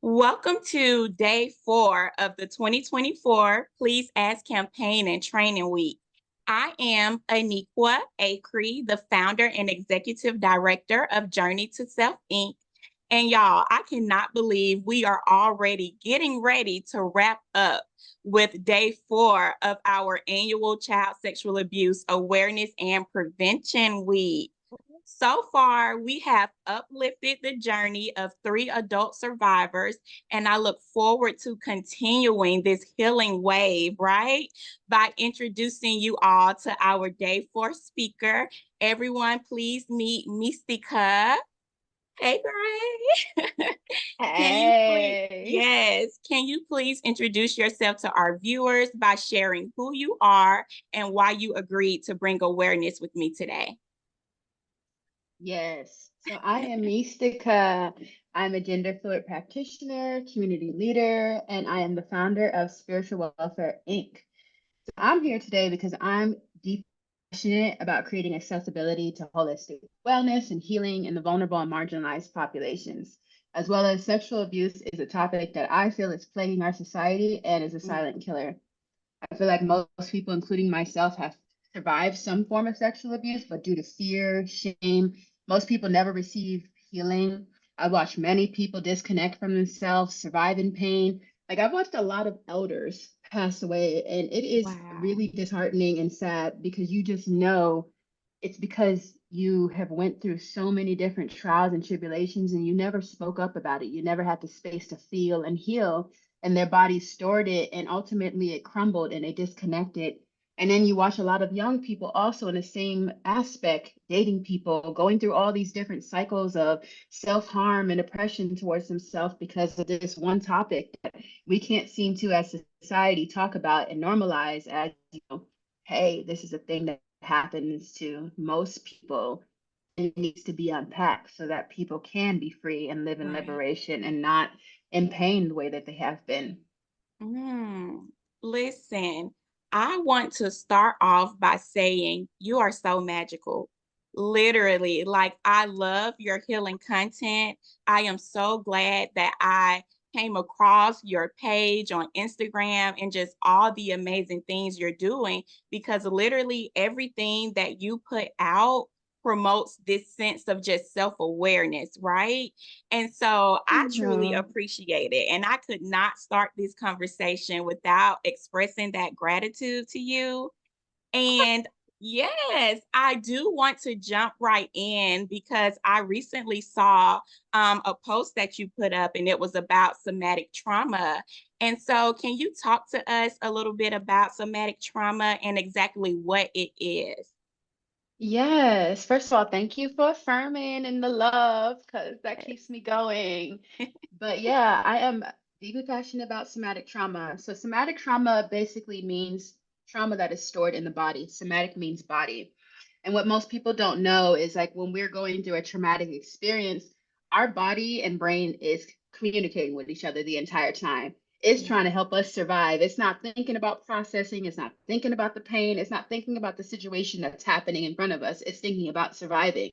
Welcome to day 4 of the 2024 Please Ask Campaign and Training Week. I am Aniqua Acree, the founder and executive director of Journey to Self Inc. And y'all, I cannot believe we are already getting ready to wrap up with day 4 of our annual Child Sexual Abuse Awareness and Prevention Week. So far, we have uplifted the journey of 3 adult survivors, and I look forward to continuing this healing wave, right? By introducing you all to our day 4 speaker. Everyone, please meet Mystiika. Hey, Gray. Can you please, Hey. yes, can you please introduce yourself to our viewers by sharing who you are and why you agreed to bring awareness with me today? Yes. So I am Mystiika. I'm a gender fluid practitioner, community leader, and I am the founder of Spiritual Welfare Inc. So I'm here today because I'm deeply passionate about creating accessibility to holistic wellness and healing in the vulnerable and marginalized populations, as well as sexual abuse is a topic that I feel is plaguing our society and is a silent killer. I feel like most people, including myself, have survived some form of sexual abuse, but due to fear, shame, most people never receive healing. I watched many people disconnect from themselves, survive in pain. Like I've watched a lot of elders pass away, and it is Wow. really disheartening and sad because you just know it's because you have went through so many different trials and tribulations and you never spoke up about it. You never had the space to feel and heal, and their bodies stored it, and ultimately it crumbled and they disconnected. And then you watch a lot of young people also in the same aspect, dating people, going through all these different cycles of self-harm and oppression towards themselves because of this one topic that we can't seem to, as a society, talk about and normalize as, hey, this is a thing that happens to most people. It needs to be unpacked so that people can be free and live in Right. liberation and not in pain the way that they have been. Mm. Listen, I want to start off by saying you are so magical. Literally, like I love your healing content. I am so glad that I came across your page on Instagram and just all the amazing things you're doing because literally everything that you put out promotes this sense of just self-awareness, right? And so I truly Mhm. appreciate it. And I could not start this conversation without expressing that gratitude to you. And yes, I do want to jump right in because I recently saw a post that you put up and it was about somatic trauma. And so, can you talk to us a little bit about somatic trauma and exactly what it is? Yes. First of all, thank you for affirming and the love because that keeps me going. But yeah, I am deeply passionate about somatic trauma. So, somatic trauma basically means trauma that is stored in the body. Somatic means body. And what most people don't know is like when we're going through a traumatic experience, our body and brain is communicating with each other the entire time. It's trying to help us survive. It's not thinking about processing. It's not thinking about the pain. It's not thinking about the situation that's happening in front of us. It's thinking about surviving.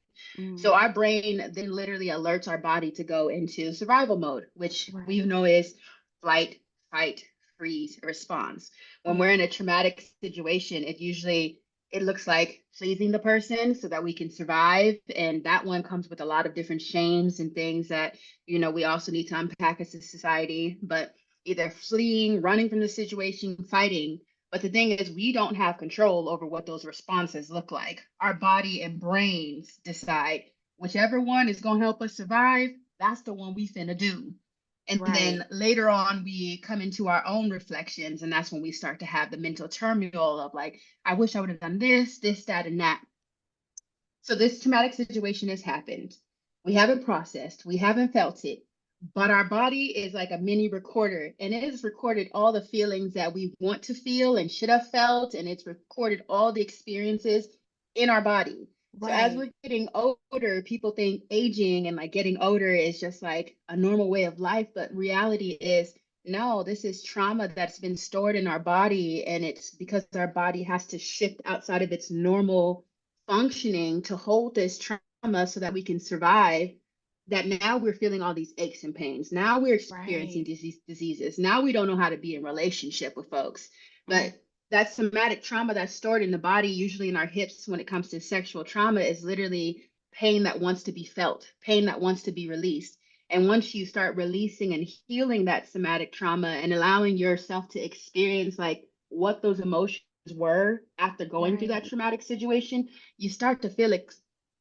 So Mm, our brain then literally alerts our body to go into survival mode, which we right. know is flight, fight, freeze, response. When we're in a traumatic situation, it looks like pleasing the person so that we can survive. And that one comes with a lot of different shames and things that, we also need to unpack as a society. But either fleeing, running from the situation, fighting. But the thing is, we don't have control over what those responses look like. Our body and brains decide whichever one is going to help us survive, that's the one we finna do. And Right. then later on, we come into our own reflections, and that's when we start to have the mental turmoil of like, I wish I would have done this, that, and that. So this traumatic situation has happened. We haven't processed, we haven't felt it, but our body is like a mini recorder and it has recorded all the feelings that we want to feel and should have felt, and it's recorded all the experiences in our body. So as Right. we're getting older, people think aging and like getting older is just like a normal way of life, but reality is no, this is trauma that's been stored in our body, and it's because our body has to shift outside of its normal functioning to hold this trauma so that we can survive. that now we're feeling all these aches and pains. Now we're experiencing Right. diseases. Now we don't know how to be in relationship with folks. Mm, But that somatic trauma that's stored in the body, usually in our hips when it comes to sexual trauma, is literally pain that wants to be felt, pain that wants to be released. And once you start releasing and healing that somatic trauma and allowing yourself to experience like what those emotions were after going through that right. traumatic situation, you start to feel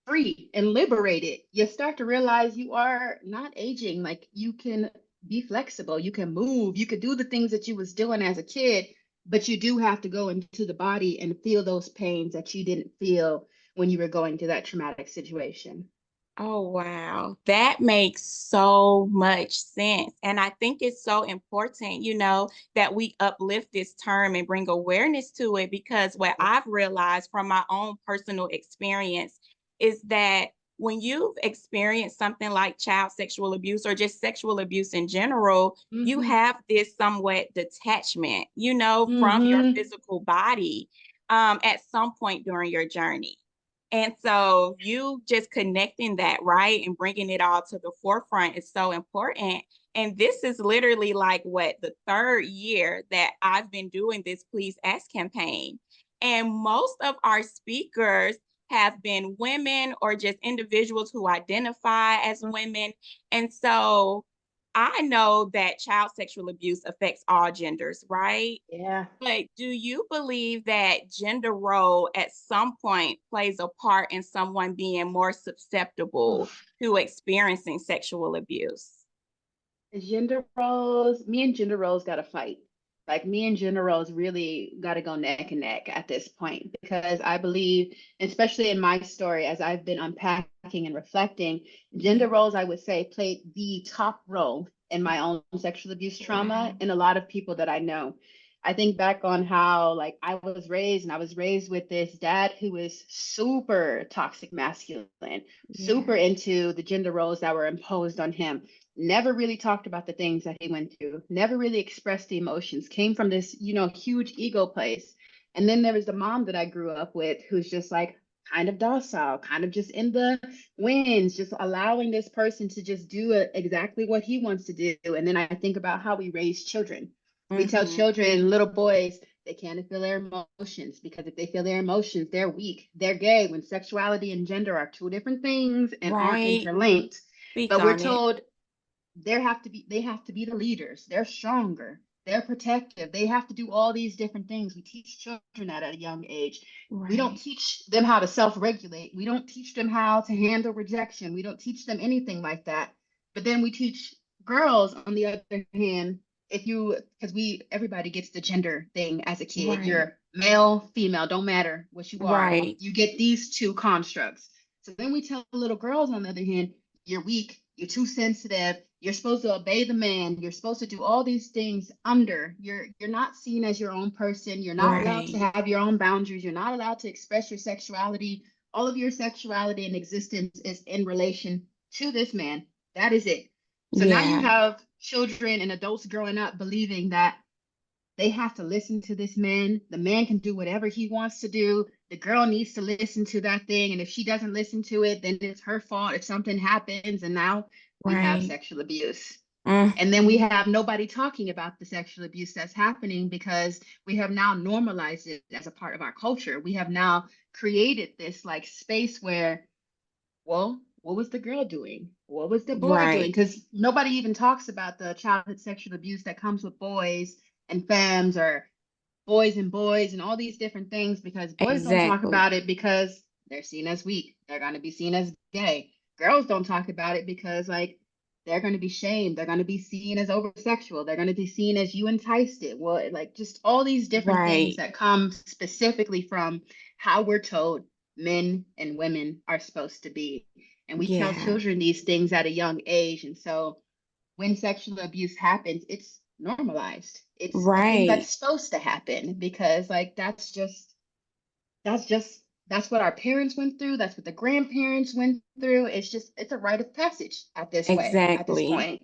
free and liberated. You start to realize you are not aging. Like you can be flexible, you can move, you could do the things that you was doing as a kid, but you do have to go into the body and feel those pains that you didn't feel when you were going through that traumatic situation. Oh, wow. That makes so much sense. And I think it's so important, that we uplift this term and bring awareness to it because what I've realized from my own personal experience is that when you've experienced something like child sexual abuse or just sexual abuse in general, you Mm-hmm. have this somewhat detachment, from your Mm-hmm. physical body at some point during your journey. And so you just connecting that, right, and bringing it all to the forefront is so important. And this is literally like what the third year that I've been doing this Please Ask campaign. And most of our speakers have been women or just individuals who identify as women. And so I know that child sexual abuse affects all genders, right? Yeah. But do you believe that gender role at some point plays a part in someone being more susceptible Oof. to experiencing sexual abuse? Gender roles, me and gender roles got to fight. Like me and gender roles really got to go neck and neck at this point because I believe, especially in my story, as I've been unpacking and reflecting, Yeah. gender roles, I would say, played the top role in my own sexual abuse trauma Wow. and a lot of people that I know. I think back on how like I was raised and I was raised with this dad who was super toxic masculine, super Yeah. into the gender roles that were imposed on him, never really talked about the things that he went through, never really expressed the emotions, came from this, huge ego place. And then there was the mom that I grew up with who's just like kind of docile, kind of just in the winds, just allowing this person to just do exactly what he wants to do. And then I think about how we raise children. We tell Mm-hmm. children, little boys, they can't feel their emotions because if they feel their emotions, they're weak, they're gay, when sexuality and gender are two different things and aren't Right. interlinked. Speak But we're on it. told they have to be the leaders, they're stronger, they're protective, they have to do all these different things. We teach children that at a young age. We don't Right. teach them how to self-regulate, we don't teach them how to handle rejection, we don't teach them anything like that. But then we teach girls on the other hand, if you because we everybody gets the gender thing as a kid, Right. you're male, female, don't matter what you are, Right. you get these two constructs. So then we tell little girls on the other hand, you're weak, you're too sensitive, you're supposed to obey the man, you're supposed to do all these things under. You're not seen as your own person, you're not allowed to Right. have your own boundaries, you're not allowed to express your sexuality. All of your sexuality and existence is in relation to this man. That is it. So now you Yeah. have children and adults growing up believing that they have to listen to this man. The man can do whatever he wants to do. The girl needs to listen to that thing. And if she doesn't listen to it, then it's her fault if something happens. And now we have Right. sexual abuse. Mm, And then we have nobody talking about the sexual abuse that's happening because we have now normalized it as a part of our culture. We have now created this like space where, well, what was the girl doing? What was the boy doing? right. Because nobody even talks about the childhood sexual abuse that comes with boys and femmes or boys and all these different things because boys don't talk Exactly. about it because they're seen as weak. They're going to be seen as gay. Girls don't talk about it because like they're going to be shamed. They're going to be seen as over sexual. They're going to be seen as you enticed it. Well, like just all these different things Right. that come specifically from how we're told men and women are supposed to be. And we tell Yeah. children these things at a young age. And so when sexual abuse happens, it's normalized. It's a thing that's Right. supposed to happen because like that's what our parents went through. That's what the grandparents went through. It's a rite of passage at this Exactly. point.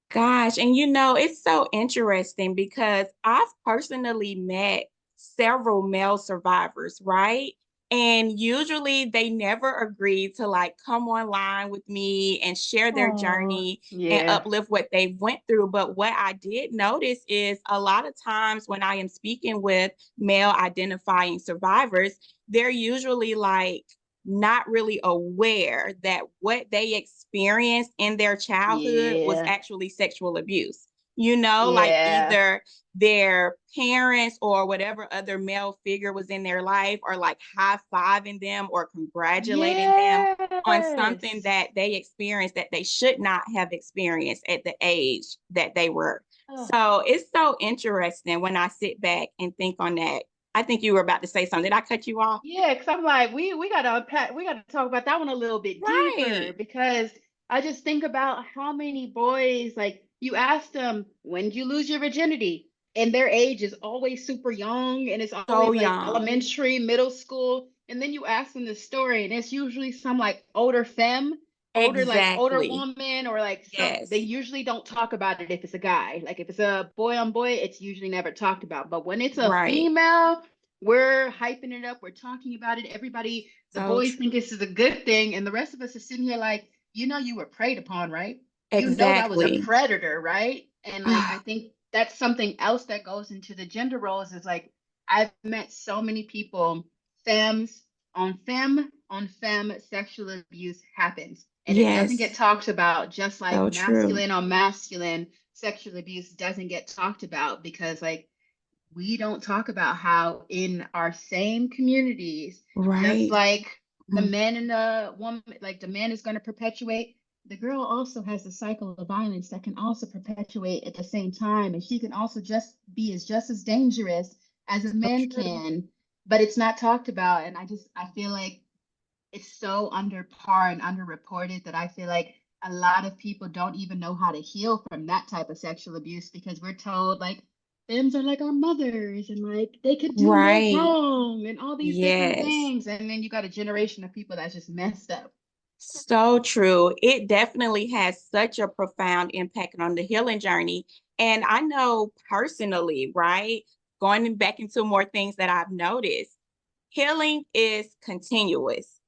Gosh, and it's so interesting because I've personally met several male survivors, right? And usually they never agree to like come online with me and share their Oh, journey and yeah. uplift what they went through. But what I did notice is a lot of times when I am speaking with male identifying survivors, they're usually like not really aware that what they experienced in their childhood was Yeah. actually sexual abuse. You know, like Yeah. either their parents or whatever other male figure was in their life are like high-fiving them or congratulating them on something Yes. that they experienced that they should not have experienced at the age that they were. Oh. So it's so interesting when I sit back and think on that. I think you were about to say something. Did I cut you off? Yeah, because I'm like, we gotta unpack, we gotta talk about that one a little bit deeper Right. because I just think about how many boys, like you ask them, when did you lose your virginity? And their age is always super young and it's So always like young. elementary, middle school. And then you ask them the story, and it's usually some like older femme, older Exactly. woman, or like some, they Yes. usually don't talk about it if it's a guy. Like if it's a boy on boy, it's usually never talked about. But when it's a Right. female, we're hyping it up. We're talking about it. Everybody, the So boys think true. this is a good thing. And the rest of us are sitting here like, you know, you were preyed upon, right? You know, that was a Exactly. predator, right? And like, I think that's something else that goes into the gender roles is like, I've met so many people, femmes on femme sexual abuse happens. And it doesn't get Yes. talked about, just like So true. masculine on masculine sexual abuse doesn't get talked about because like we don't talk about how in our same communities, just Right. like the Mm. man and the woman, like the man is going to perpetuate, the girl also has a cycle of violence that can also perpetuate at the same time. And she can also just as dangerous as a So man true. can, but it's not talked about. And I feel like it's so under par and underreported that I feel like a lot of people don't even know how to heal from that type of sexual abuse because we're told like femmes are like our mothers and like they could do no Right. wrong and all these different Yes. things. And then you got a generation of people that's just messed up. So true. It definitely has such a profound impact on the healing journey. And I know personally, right? Going back into more things that I've noticed, healing is continuous.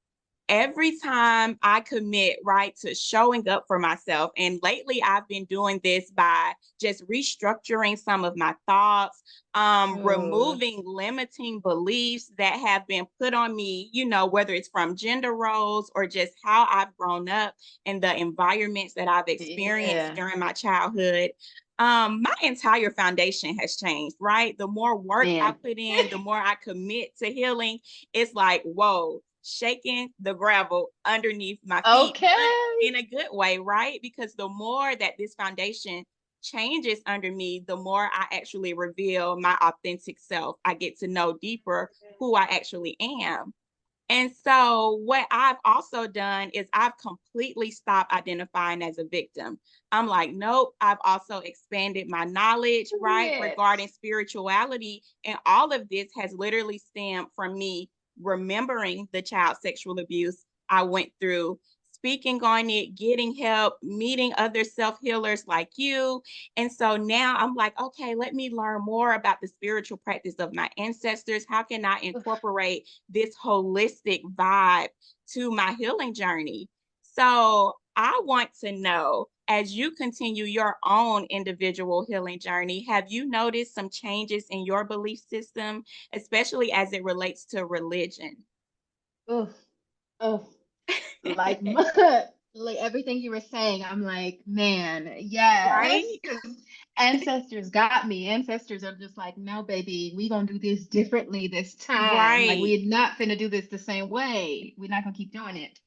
Every time I commit, right, to showing up for myself. And lately I've been doing this by just restructuring some of my thoughts, Oh, removing limiting beliefs that have been put on me, you know, whether it's from gender roles or just how I've grown up and the environments that I've experienced yeah, during my childhood. My entire foundation has changed, right? The more work I man. put in, the more I commit to healing, it's like, whoa, shaking the gravel underneath my feet, but Okay. in a good way, right? Because the more that this foundation changes under me, the more I actually reveal my authentic self. I get to know deeper who I actually am. And so, what I've also done is I've completely stopped identifying as a victim. I'm like, nope, I've also expanded my knowledge, right, regarding Yes. spirituality. And all of this has literally stemmed from me remembering the child sexual abuse I went through, speaking on it, getting help, meeting other self healers like you. And so now I'm like, okay, let me learn more about the spiritual practice of my ancestors. How can I incorporate this holistic vibe to my healing journey? So I want to know, as you continue your own individual healing journey, have you noticed some changes in your belief system, especially as it relates to religion? Oh, oh. Like like everything you were saying, I'm like, man, yes, Right? because ancestors got me. Ancestors are just like, no, baby, we gonna do this differently this time. Like Right. we're not gonna do this the same way. We're not gonna keep doing it.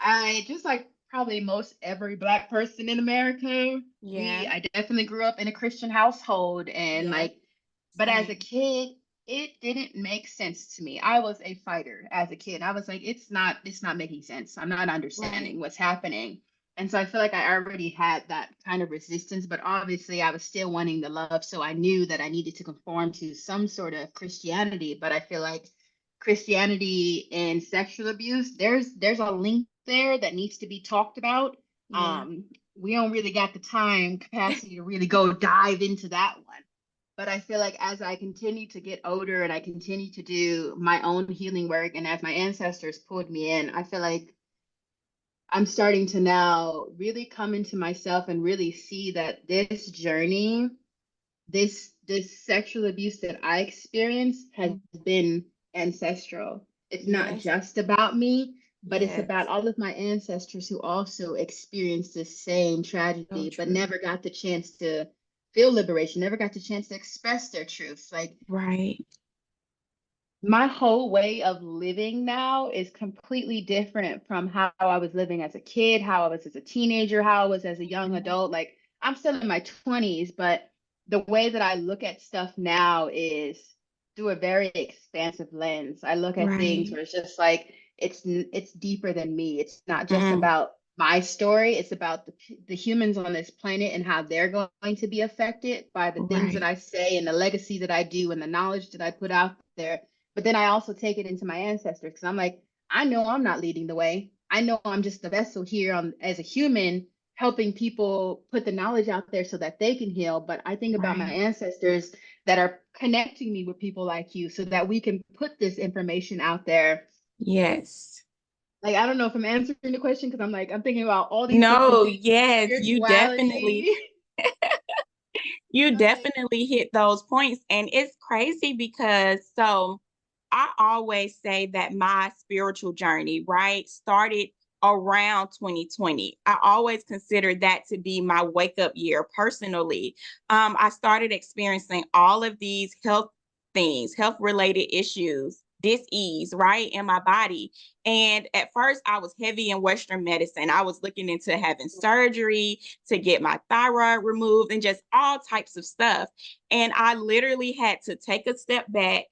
I just like probably most every black person in America, Yeah. I definitely grew up in a Christian household and Yes. like, but as a Same. kid, it didn't make sense to me. I was a fighter as a kid. I was like, it's not making sense. I'm not Right. understanding what's happening. And so I feel like I already had that kind of resistance, but obviously I was still wanting the love. So I knew that I needed to conform to some sort of Christianity. But I feel like Christianity and sexual abuse, there's a link there that needs to be talked about. Yeah. We don't really got the time capacity to really go dive into that one. But I feel like as I continue to get older and I continue to do my own healing work, and as my ancestors pulled me in, I feel like I'm starting to now really come into myself and really see that this journey, this sexual abuse that I experienced has Mm. been ancestral. It's not Yes, just about me, but it's about yes, all of my ancestors who also experienced this same so tragedy, but true. never got the chance to feel liberation, never got the chance to express their truth. Like Right, my whole way of living now is completely different from how I was living as a kid, how I was as a teenager, how I was as a young mhm, adult. Like I'm still in my 20s, but the way that I look at stuff now is through a very expansive lens. I look at things right. where it's just like it's deeper than me. It's not just Mm, about my story, it's about the humans on this planet and how they're going to be affected by the things that right, I say and the legacy that I do and the knowledge that I put out there. But then I also take it into my ancestors because I'm like, I know I'm not leading the way. I know I'm just the vessel here as a human, helping people put the knowledge out there so that they can heal. But I think about my right. ancestors that are connecting me with people like you so that we can put this information out there. Yes. Like, I don't know if I'm answering the question because I'm thinking about all these different No, things, yes, spirituality. you I'm like, definitely hit those points. And it's crazy because I always say that my spiritual journey, right, started around 2020. I always consider that to be my wake up year personally. I started experiencing all of these health things, health related issues, dis-ease, right, in my body. And at first, I was heavy in Western medicine. I was looking into having surgery to get my thyroid removed and just all types of stuff. And I literally had to take a step back,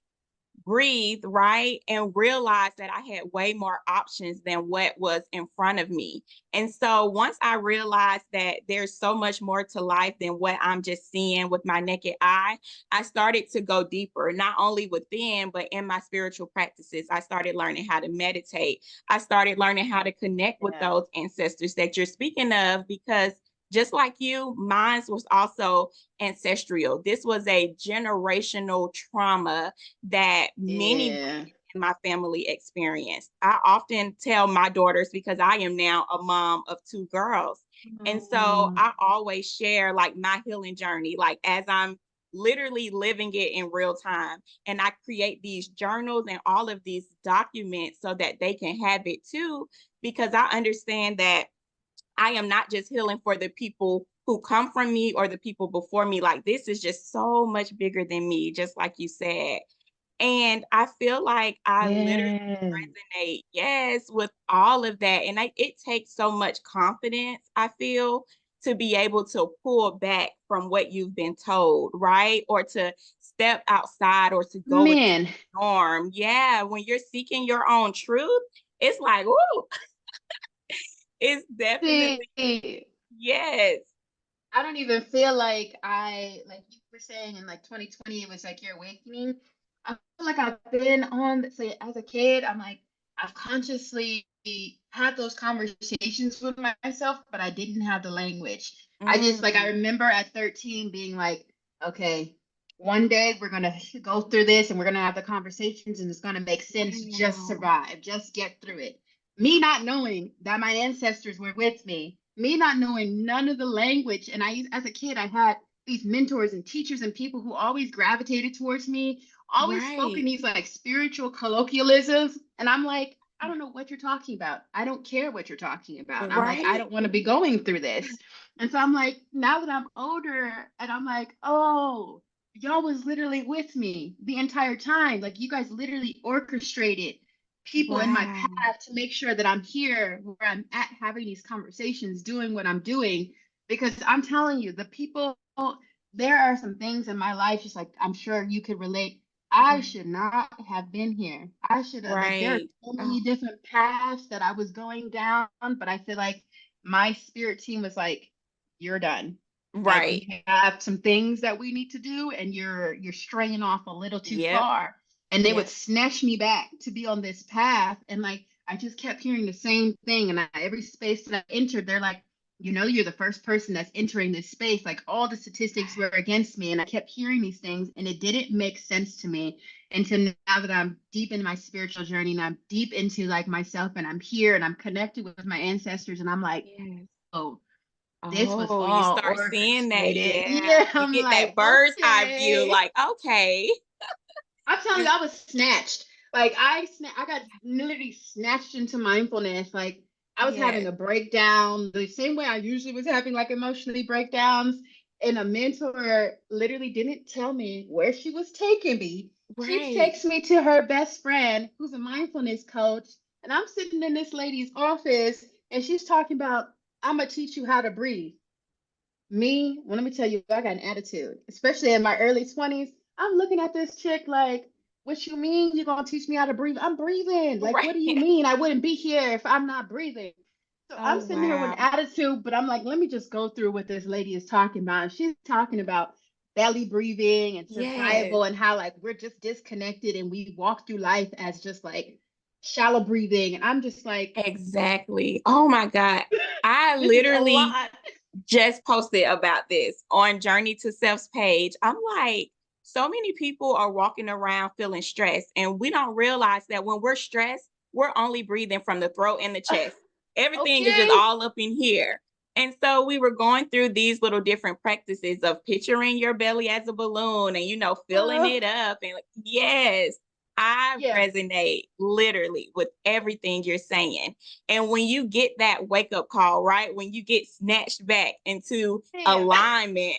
breathe, right? And realize that I had way more options than what was in front of me. And so once I realized that there's so much more to life than what I'm just seeing with my naked eye, I started to go deeper, not only within, but in my spiritual practices. I started learning how to meditate. I started learning how to connect with yeah, those ancestors that you're speaking of, because just like you, mine was also ancestral. This was a generational trauma that many women yeah. in my family experienced. I often tell my daughters, because I am now a mom of two girls. And so Mm, I always share like my healing journey, like as I'm literally living it in real time. And I create these journals and all of these documents so that they can have it too, because I understand that I am not just healing for the people who come from me or the people before me. Like this is just so much bigger than me, just like you said. And I feel like I literally yeah. resonate, yes, with all of that. And it takes so much confidence, I feel, to be able to pull back from what you've been told, right? Or to step outside or to go against Man, the norm. Yeah, when you're seeking your own truth, it's like, ooh, it's definitely, see, yes, I don't even feel like like you were saying in like 2020, it was like your awakening. I feel like I've been on, say, as a kid, I'm like, I've consciously had those conversations with myself, but I didn't have the language. I just, like, I mm, remember at 13 being like, okay, one day we're going to go through this and we're going to have the conversations and it's going to make sense. Just wow, survive, just get through it. Me not knowing that my ancestors were with me not knowing none of the language. And as a kid, I had these mentors and teachers and people who always gravitated towards me, always spoke in right, these like spiritual colloquialisms. And I'm like, I don't know what you're talking about. I don't care what you're talking about. I'm like, I right, don't want to be going through this. And so I'm like, now that I'm older, and I'm like, oh, y'all was literally with me the entire time. Like you guys literally orchestrated people in my wow, path to make sure that I'm here where I'm at having these conversations, doing what I'm doing. Because I'm telling you, the people, there are some things in my life, just like I'm sure you could relate. I should not have been here. I should have, like, there are right. so Oh, many different paths that I was going down, but I feel like my spirit team was like, you're done. Like right. we have some things that we need to do, and you're straying off a little too Yep. far. And they would Yep. snatch me back to be on this path. And like I just kept hearing the same thing. And every space that I entered, they're like, you're the first person that's entering this space. Like all the statistics were against me. And I kept hearing these things and it didn't make sense to me until now that I'm deep in my spiritual journey and I'm deep into like myself and I'm here and I'm connected with my ancestors. And I'm like, Yes. oh, this was Oh, you all start seeing that. orchestrated. Yeah. Yeah, You I'm get that like, bird's eye view, okay. like, okay. I'm telling you, I was snatched. Like I got literally snatched into mindfulness. Like I was having Yes. a breakdown the same way I usually was having like emotionally breakdowns. And a mentor literally didn't tell me where she was taking me. She Right. takes me to her best friend, who's a mindfulness coach, and I'm sitting in this lady's office, and she's talking about, "I'm gonna teach you how to breathe." Me, well, let me tell you, I got an attitude, especially in my early 20s. I'm looking at this chick like, what you mean you're gonna teach me how to breathe? I'm breathing. Like, what do you Right. mean? I wouldn't be here if I'm not breathing. So Oh, I'm sitting here with an wow. attitude, but I'm like, let me just go through what this lady is talking about. And she's talking about belly breathing and Yes. survival and how like we're just disconnected and we walk through life as just like shallow breathing. And I'm just like, Exactly. Oh my God. I this is a literally lot. just posted about this on Journey to Self's page. I'm like, so many people are walking around feeling stressed, and we don't realize that when we're stressed, we're only breathing from the throat and the chest. Everything is just Okay. all up in here. And so we were going through these little different practices of picturing your belly as a balloon and, filling Uh, it up. And yes, I yeah. resonate literally with everything you're saying. And when you get that wake up call, right? When you get snatched back into Damn. alignment,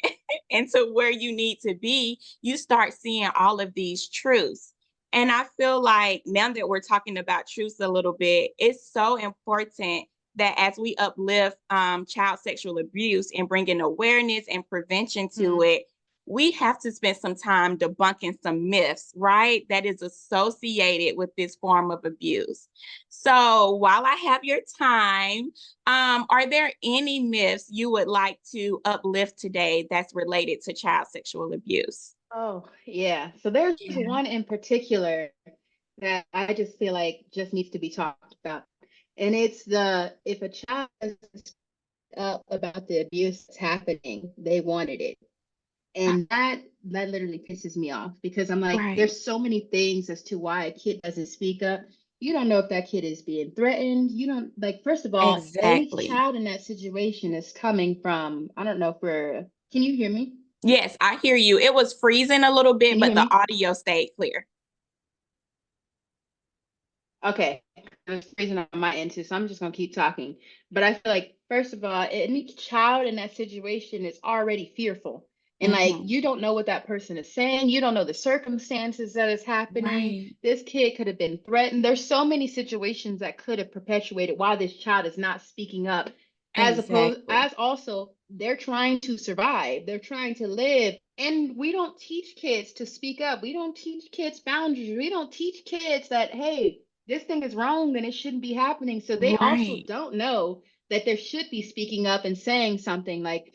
into where you need to be, you start seeing all of these truths. And I feel like now that we're talking about truths a little bit, it's so important that as we uplift child sexual abuse and bring in awareness and prevention to Hmm. it, we have to spend some time debunking some myths, right? That is associated with this form of abuse. So while I have your time, are there any myths you would like to uplift today that's related to child sexual abuse? Oh, yeah. So there's Yeah. one in particular that I just feel like just needs to be talked about. And it's the if a child is up about the abuse that's happening, they wanted it. Uh, And that literally pisses me off because I'm like, Right. there's so many things as to why a kid doesn't speak up. You don't know if that kid is being threatened. You don't like, first of all, any Exactly. child in that situation is coming from, I don't know if we're, can you hear me? Yes, I hear you. It was freezing a little bit, Can you but hear the me? audio stayed clear. Okay, it's freezing on my end too, so I'm just gonna keep talking. But I feel like, first of all, any child in that situation is already fearful. And like Hmm. you don't know what that person is saying, you don't know the circumstances that is happening. Right. This kid could have been threatened. There's so many situations that could have perpetuated why this child is not speaking up, as opposed Exactly. as also they're trying to survive, they're trying to live. And we don't teach kids to speak up. We don't teach kids boundaries. We don't teach kids that, hey, this thing is wrong, then it shouldn't be happening. So they also Right. don't know that there should be speaking up and saying something. Like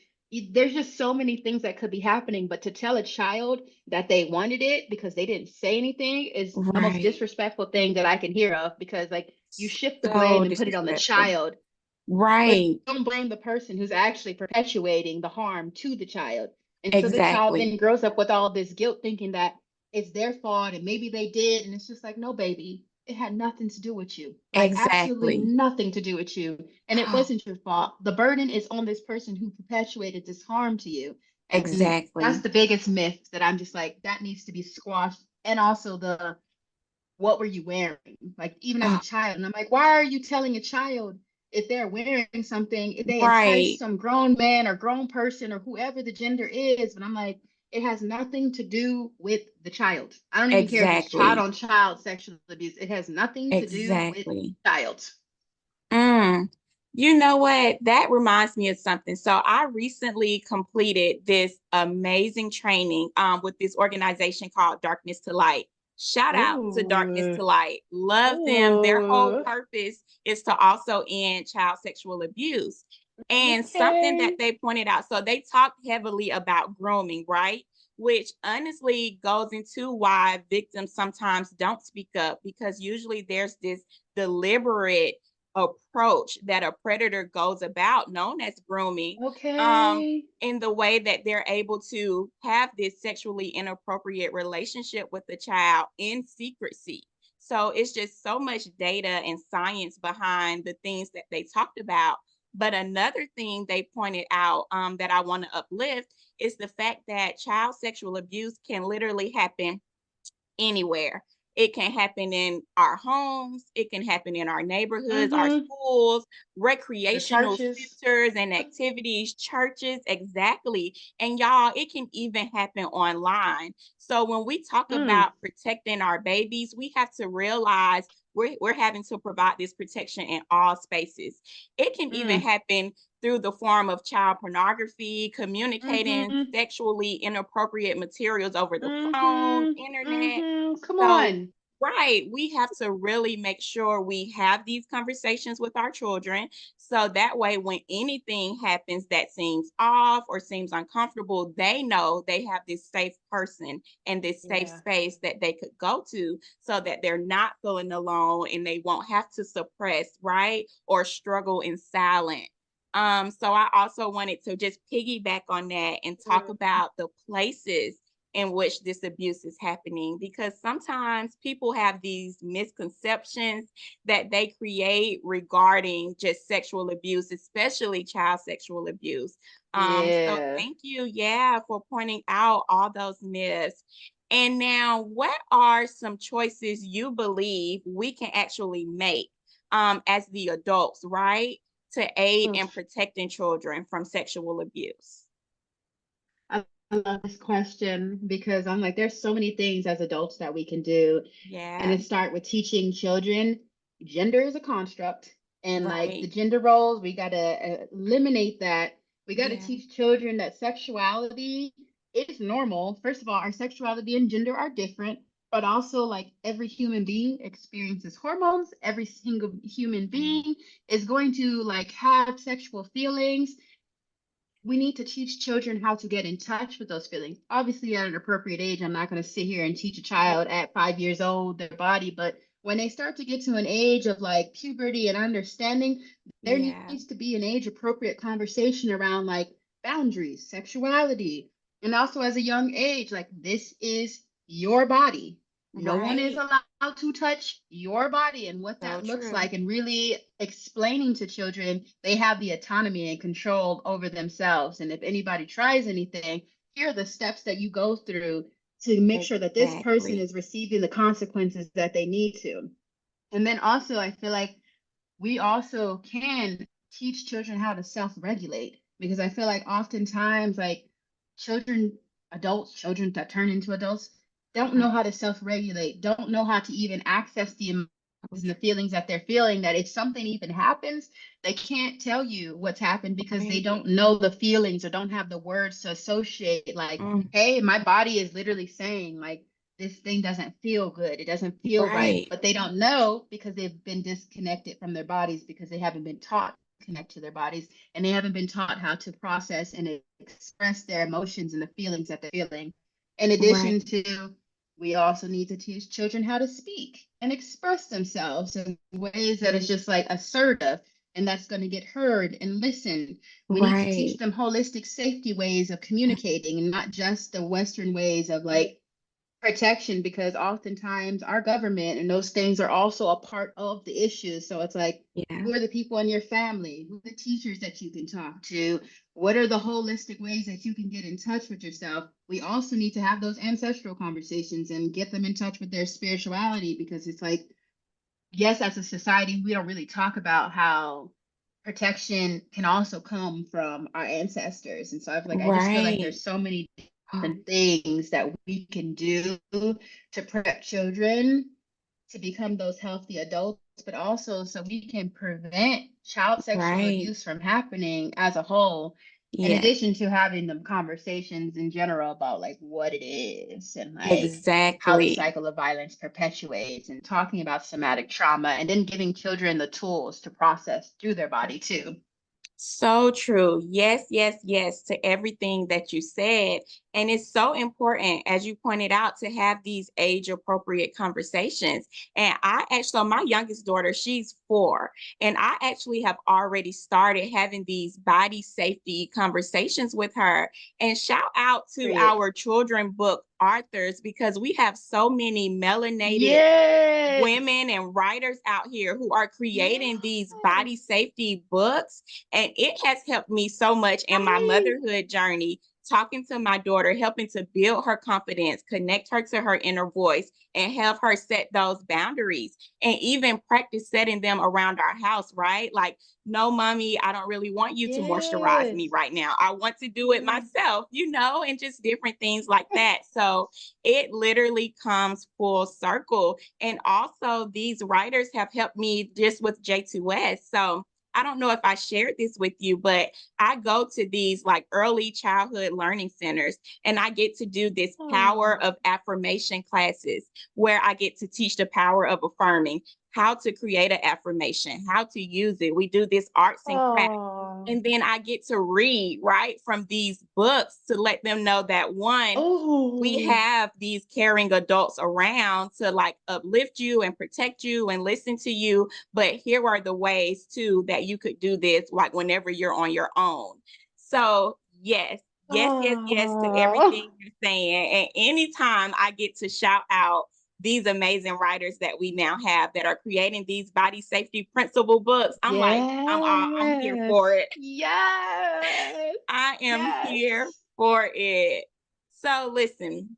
there's just so many things that could be happening. But to tell a child that they wanted it because they didn't say anything is the most Right. disrespectful thing that I can hear of, because like you shift the So blame and put it on the disrespectful. child, but Right. don't blame the person who's actually perpetuating the harm to the child. And so the child Exactly. then grows up with all this guilt thinking that it's their fault and maybe they did. And it's just like, no, baby, it had nothing to do with you. Like, absolutely Exactly. nothing to do with you. And it wasn't your fault. The burden is on this person who perpetuated this harm to you. And that's Exactly. the biggest myth that I'm just like, that needs to be squashed. And also the what were you wearing? Like even as a Oh, child. And I'm like, why are you telling a child if they're wearing something, if they entice right. some grown man or grown person or whoever the gender is? But I'm like, it has nothing to do with the child. I don't even care if it's child Exactly. on child sexual abuse. It has nothing to do with Exactly. child. Mm. You know what? That reminds me of something. So I recently completed this amazing training with this organization called Darkness to Light. Shout out to Darkness Ooh. to Light. Love them. Their whole Ooh. purpose is to also end child sexual abuse. And something that Okay. they pointed out, so they talked heavily about grooming, right? Which honestly goes into why victims sometimes don't speak up, because usually there's this deliberate approach that a predator goes about, known as grooming, um, Okay. in the way that they're able to have this sexually inappropriate relationship with the child in secrecy. So it's just so much data and science behind the things that they talked about. But another thing they pointed out, that I want to uplift, is the fact that child sexual abuse can literally happen anywhere. It can happen in our homes, it can happen in our neighborhoods, our Mm-hmm. schools, The recreational churches. centers and activities, churches, exactly. And y'all, it can even happen online. So when we talk Mm. about protecting our babies, we have to realize we're having to provide this protection in all spaces. It can even Mm. happen through the form of child pornography, communicating Mm-hmm. sexually inappropriate materials over the phone, Mm-hmm. internet. Mm-hmm. Come So, on. right, we have to really make sure we have these conversations with our children. So that way, when anything happens that seems off or seems uncomfortable, they know they have this safe person and this safe Yeah. space that they could go to so that they're not feeling alone and they won't have to suppress, right? Or struggle in silence. So I also wanted to just piggyback on that and talk Mm. about the places in which this abuse is happening, because sometimes people have these misconceptions that they create regarding just sexual abuse, especially child sexual abuse. So Yeah. thank you, yeah, for pointing out all those myths. And now, what are some choices you believe we can actually make, as the adults, right, to aid Mm. in protecting children from sexual abuse? I love this question because I'm like, there's so many things as adults that we can do. And Yeah, it start with teaching children gender is a construct and like the right. gender roles, we got to eliminate that. We got to Yeah, teach children that sexuality is normal. First of all, our sexuality and gender are different, but also like every human being experiences hormones. Every single human being is going to like have sexual feelings. We need to teach children how to get in touch with those feelings. Obviously, at an appropriate age, I'm not going to sit here and teach a child at 5 years old their body, but when they start to get to an age of like puberty and understanding, there yeah, needs to be an age appropriate conversation around like boundaries, sexuality, and also as a young age, like this is your body. No one is right. allowed to touch your body and what So that looks true. like, and really explaining to children they have the autonomy and control over themselves. And if anybody tries anything, here are the steps that you go through to make sure that this person Exactly. is receiving the consequences that they need to. And then also, I feel like we also can teach children how to self-regulate because I feel like oftentimes like children, adults, children that turn into adults don't know how to self-regulate, don't know how to even access the emotions So and the feelings that they're feeling, that if something even happens, they can't tell you what's happened because they right. don't know the feelings or don't have the words to associate like, Mm, hey, my body is literally saying like this thing doesn't feel good. It doesn't feel right. right. But they don't know because they've been disconnected from their bodies because they haven't been taught to connect to their bodies and they haven't been taught how to process and express their emotions and the feelings that they're feeling. In addition Right. to, we also need to teach children how to speak and express themselves in ways that is just like assertive and that's going to get heard and listened. We need to teach Right. them holistic safety ways of communicating and not just the Western ways of like protection because oftentimes our government and those things are also a part of the issue. So it's like, Yeah. who are the people in your family? Who are the teachers that you can talk to? What are the holistic ways that you can get in touch with yourself? We also need to have those ancestral conversations and get them in touch with their spirituality because it's like, yes, as a society, we don't really talk about how protection can also come from our ancestors. And so I feel like I just feel like Right. there's so many Oh, different things that we can do to protect children to become those healthy adults, but also so we can prevent child sexual right. abuse from happening as a whole, in Yes. addition to having them conversations in general about like what it is and like how the Exactly. cycle of violence perpetuates and talking about somatic trauma and then giving children the tools to process through their body too. So true. Yes, yes, yes to everything that you said. And it's so important, as you pointed out, to have these age appropriate conversations. And so my youngest daughter, she's 4. And I actually have already started having these body safety conversations with her. And shout out to Period. our children book authors because we have so many melanated Yes. women and writers out here who are creating these Yes. body safety books. And it has helped me so much in my Right. motherhood journey, talking to my daughter, helping to build her confidence, connect her to her inner voice, and have her set those boundaries and even practice setting them around our house, right? Like, no, mommy, I don't really want you to moisturize Yes. me right now. I want to do it Yeah. myself, and just different things like that. So it literally comes full circle. And also, these writers have helped me just with J2S. So I don't know if I shared this with you, but I go to these like early childhood learning centers and I get to do this power Oh. of affirmation classes where I get to teach the power of affirming, how to create an affirmation, how to use it. We do this arts and crafts. Oh. And then I get to read, right, from these books to let them know that one, we Oh. have these caring adults around to like uplift you and protect you and listen to you. But here are the ways too that you could do this, like whenever you're on your own. So, yes, yes, yes, yes to Oh. everything you're saying. And anytime I get to shout out these amazing writers that we now have that are creating these body safety principle books, I'm like, I'm here for Yes. it. Yes. I am here Yes. for it. So listen,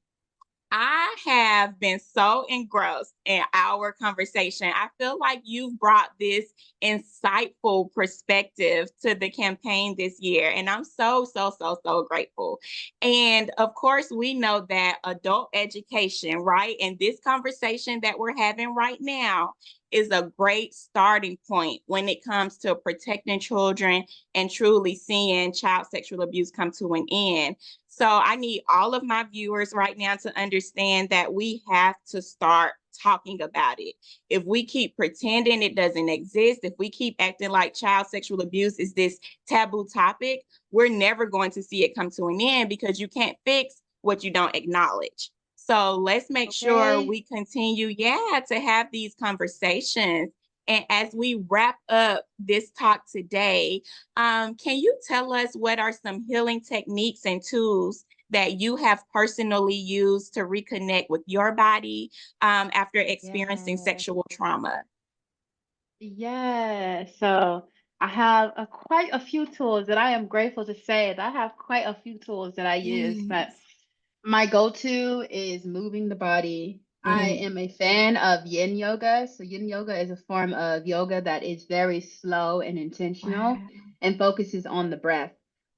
I have been so engrossed in our conversation. I feel like you've brought this insightful perspective to the campaign this year. And I'm so, so, so, so grateful. And of course, we know that adult education, right? And this conversation that we're having right now is a great starting point when it comes to protecting children and truly seeing child sexual abuse come to an end. So I need all of my viewers right now to understand that we have to start talking about it. If we keep pretending it doesn't exist, if we keep acting like child sexual abuse is this taboo topic, we're never going to see it come to an end because you can't fix what you don't acknowledge. So let's make sure Okay. we continue, to have these conversations. And as we wrap up this talk today, can you tell us what are some healing techniques and tools that you have personally used to reconnect with your body after experiencing Yes. sexual trauma? Yeah, so I have quite a few tools that I am grateful to say that I have quite a few tools that I use, but Yes. my go-to is moving the body. I Mm. am a fan of yin yoga. So yin yoga is a form of yoga that is very slow and intentional Wow. and focuses on the breath.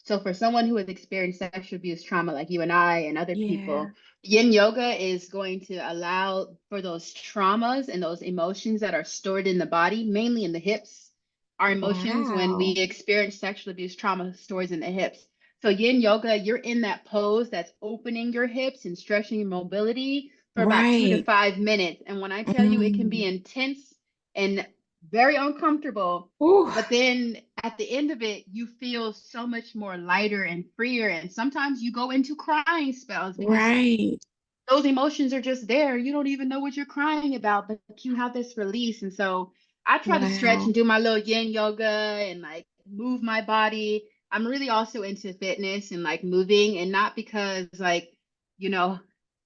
So for someone who has experienced sexual abuse trauma like you and I and other Yeah. people, yin yoga is going to allow for those traumas and those emotions that are stored in the body, mainly in the hips. Our emotions when we Wow. experience sexual abuse trauma stores in the hips. So yin yoga, you're in that pose that's opening your hips and stretching your mobility for about two to Right. five minutes. And when I tell you it can be Mm. intense and very uncomfortable, Ooh. but then at the end of it, you feel so much more lighter and freer. And sometimes you go into crying spells because Right. those emotions are just there. You don't even know what you're crying about, but you have this release. And so I try to stretch Wow. and do my little yin yoga and like move my body. I'm really also into fitness and like moving, and not because like, you know,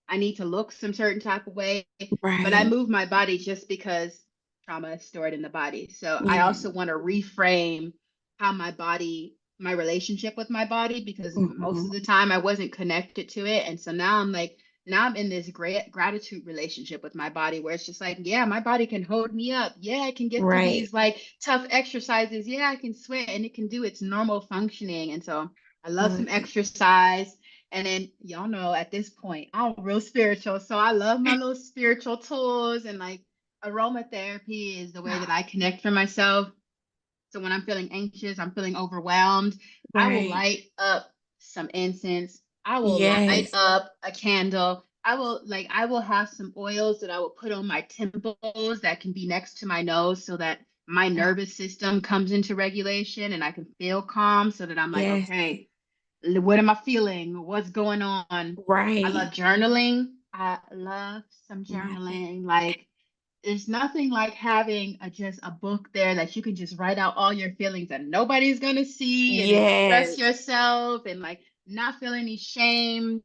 I need to look some certain type of way, but I Right. move my body just because trauma is stored in the body. So I Yeah. also want to reframe how my body, my relationship with my body, because most Mhm. of the time I wasn't connected to it. And so now I'm like, now I'm in this great gratitude relationship with my body where it's just like, yeah, my body can hold me up. Yeah, I can get through Right. these like tough exercises. Yeah, I can sweat and it can do its normal functioning. And so I love some Love it. exercise. And then y'all know at this point, I'm real spiritual. So I love my little spiritual tools, and like aromatherapy is the way that I connect for myself. So when I'm feeling anxious, I'm feeling overwhelmed, I will Right. light up some incense. I will light Yes. up a candle. I will have some oils that I will put on my temples that can be next to my nose so that my nervous system comes into regulation and I can feel calm so that I'm like, Yes. okay, what am I feeling? What's going on? I Right. love journaling. I love some Nice. journaling. Like, there's nothing like having just a book there that you can just write out all your feelings and nobody's gonna see and express Yes. yourself and like not feel any shame.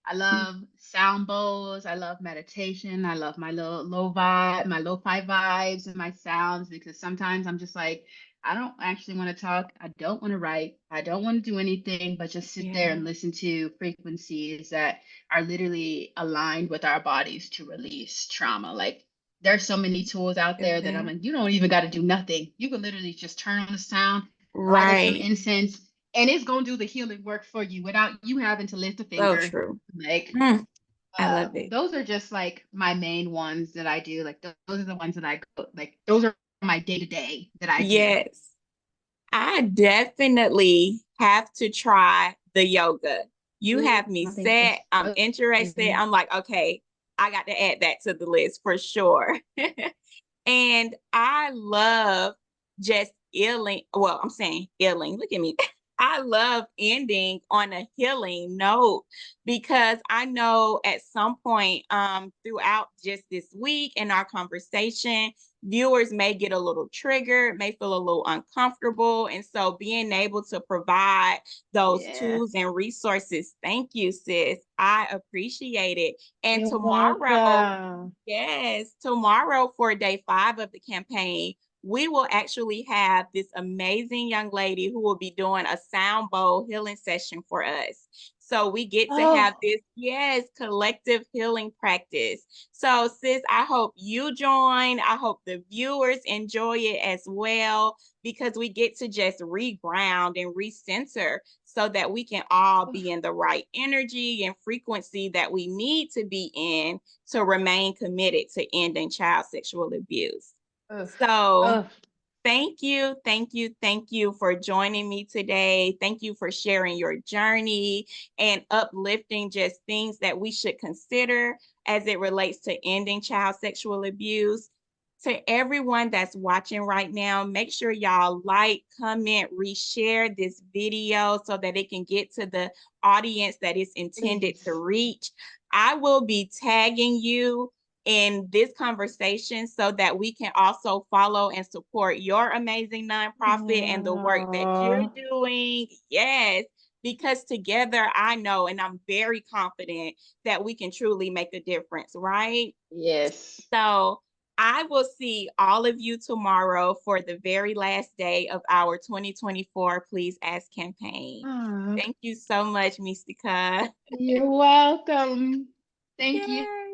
I love sound bowls. I love meditation. I love my little low vibe, my lo-fi vibes and my sounds because sometimes I'm just like, I don't actually want to talk. I don't want to write. I don't want to do anything but just sit there Yeah. and listen to frequencies that are literally aligned with our bodies to release trauma. Like there's so many tools out Feel there that I'm that. like, you don't even got to do nothing. You can literally just turn on the sound, light some Right. incense, and it's gonna do the healing work for you without you having to lift a So finger. true. Like Mm, I love it. those are just like my main ones that I do. Like those are the ones that I go, like those are my day to day that I do. Yes. I definitely have to try the yoga. You have me I think set. it's I'm so interested. I'm like, okay, I got to add that to the list for sure. And I love just healing. Well, I'm saying healing. Look at me. I love ending on a healing note because I know at some point throughout just this week in our conversation, viewers may get a little triggered, may feel a little uncomfortable. And so being able to provide those yeah. tools and resources, thank you, sis. I appreciate it. And You're tomorrow, welcome. yes, tomorrow for day 5 of the campaign, we will actually have this amazing young lady who will be doing a sound bowl healing session for us. So we get to have Oh, this, yes, collective healing practice. So, sis, I hope you join. I hope the viewers enjoy it as well because we get to just reground and recenter so that we can all be in the right energy and frequency that we need to be in to remain committed to ending child sexual abuse. oof, So, oof. thank you, thank you, thank you for joining me today. Thank you for sharing your journey and uplifting just things that we should consider as it relates to ending child sexual abuse. To everyone that's watching right now, make sure y'all like, comment, reshare this video so that it can get to the audience that it's intended to Please. reach. I will be tagging you in this conversation so that we can also follow and support your amazing nonprofit and the work that you're Aw. doing. Yes, because together I know and I'm very confident that we can truly make a difference, right? Yes. So I will see all of you tomorrow for the very last day of our 2024 Please Ask campaign. Aw. Thank you so much, Mystiika. You're welcome. Thank you. Yes.